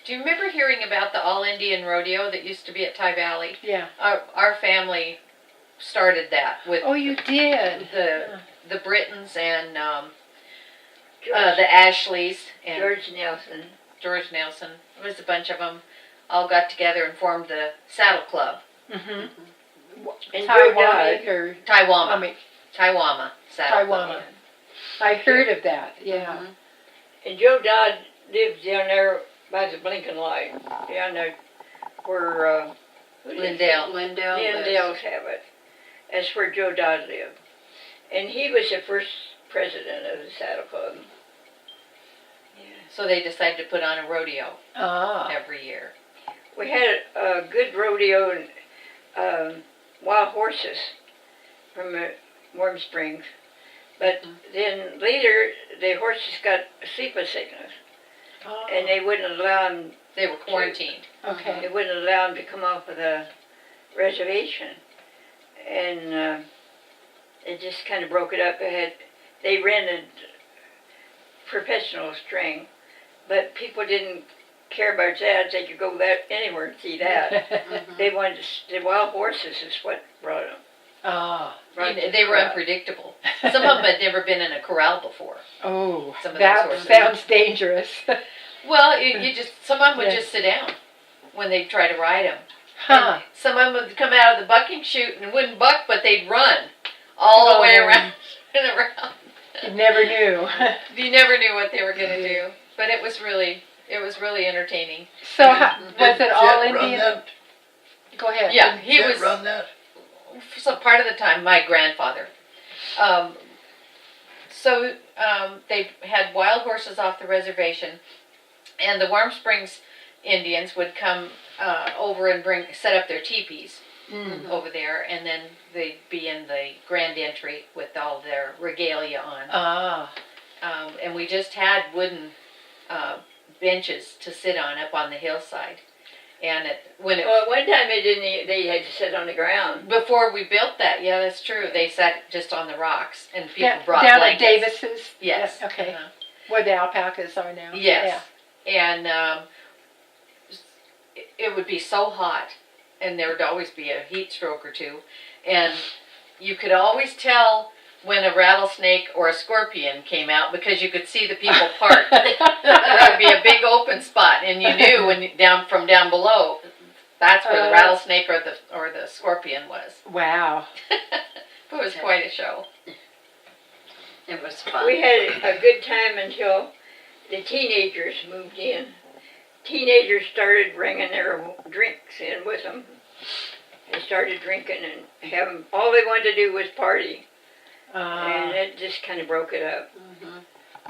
Do you remember hearing about the All-Indian Rodeo that used to be at Ty Valley? Yeah. Our family started that with Oh, you did? the Brittans and the Ashleys and George Nelson. It was a bunch of them all got together and formed the Saddle Club. Mm-hmm. And Taiwan or Taiwama. Taiwama Saddle Club. Taiwama. I heard of that. Yeah. Mm-hmm. And Joe Dodd lives down there by the blinking light, down there where Lindale's have it. That's where Joe Dodd lived, and he was the first president of the Saddle Club. So they decided to put on a rodeo every year. We had a good rodeo and wild horses from Warm Springs. But then later, the horses got sleeping sickness. And they wouldn't allow them. They were quarantined. Okay. They wouldn't allow them to come off of the reservation. And it just kind of broke it up. They rented professional string. But people didn't care about that. They could go anywhere and see that. They wanted the wild horses is what brought them. They were unpredictable. Some of them had never been in a corral before. Oh, that sounds dangerous. Well, some of them would just sit down when they try to ride them. Huh. Some of them would come out of the bucking chute and wouldn't buck, but they'd run all the way around and around. You never knew. You never knew what they were going to do. But it was really entertaining. So was it all Indian? Go ahead. Yeah, he was. Run that? So part of the time, my grandfather. So they had wild horses off the reservation, and the Warm Springs Indians would come over and set up their teepees over there, and then they'd be in the grand entry with all their regalia on. And we just had wooden benches to sit on up on the hillside. And at one time they had to sit on the ground. Before we built that, yeah, that's true. They sat just on the rocks, and people brought down blankets. At Davis's. Yes. Okay. Where the alpacas are now. Yes. Yeah. And it would be so hot, and there would always be a heat stroke or two, and you could always tell when a rattlesnake or a scorpion came out because you could see the people part. There would be a big open spot, and you knew from down below, that's where the rattlesnake or the scorpion was. Wow. It was quite a show. It was fun. We had a good time until the teenagers moved in. Teenagers started bringing their drinks in with them. They started drinking and having, all they wanted to do was party. And it just kind of broke it up.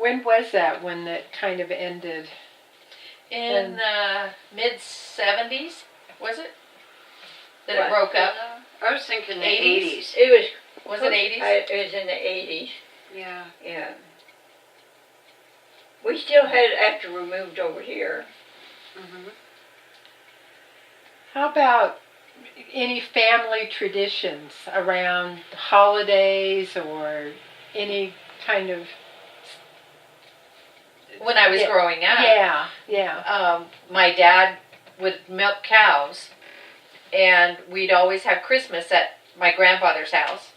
When was that, when that kind of ended? In the mid-70s, was it? That it broke up? I was thinking the 80s. It was it 80s? It was in the 80s. Yeah. Yeah. We still had after we moved over here. How about any family traditions around holidays or any kind of... When I was growing up. Yeah. My dad would milk cows, and we'd always have Christmas at my grandfather's house.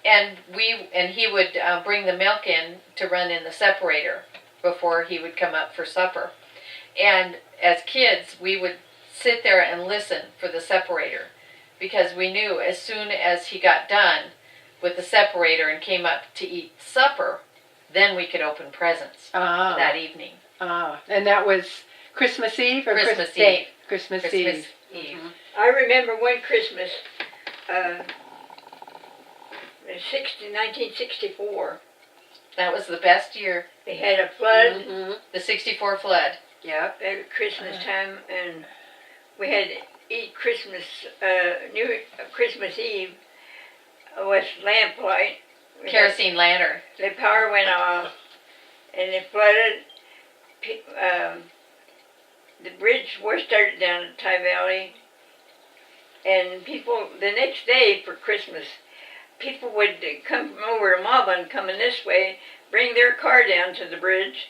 And he would bring the milk in to run in the separator before he would come up for supper. And as kids, we would sit there and listen for the separator, because we knew as soon as he got done with the separator and came up to eat supper, then we could open presents that evening. And that was Christmas Eve or Christmas Eve? Christmas Eve. I remember one Christmas, 1964. That was the best year. They had a flood. The 64 flood. Yeah, at Christmas time, and we had to eat Christmas Eve with lamplight. Kerosene lantern. The power went off, and it flooded. The bridge started down at Ty Valley, and people, the next day for Christmas, people would come from over to Mauban, coming this way, bring their car down to the bridge,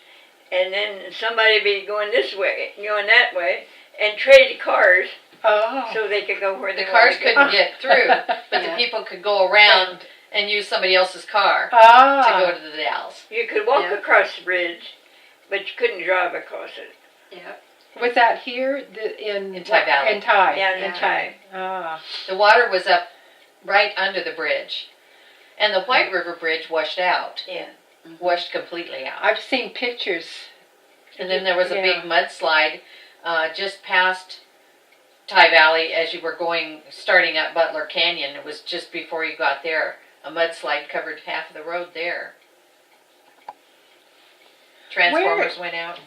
and then somebody be going this way, going that way, and trade cars Oh. so they could go where The they cars wanted to go. couldn't get through, but the Yeah. people could go around and use somebody else's car to Ah. go to the Dalles. You could walk Yeah. across the bridge, but you couldn't drive across it. Yeah. Was that here in Tye Valley. In Tye. Down in In Tye. Ah. The water was up right under the bridge, and the White River Bridge washed out, Yeah. washed completely out. I've seen pictures. And then there was a Yeah. big mudslide just past Tye Valley as you were starting up Butler Canyon. It was just before you got there. A mudslide covered half of the road there. Transformers went out.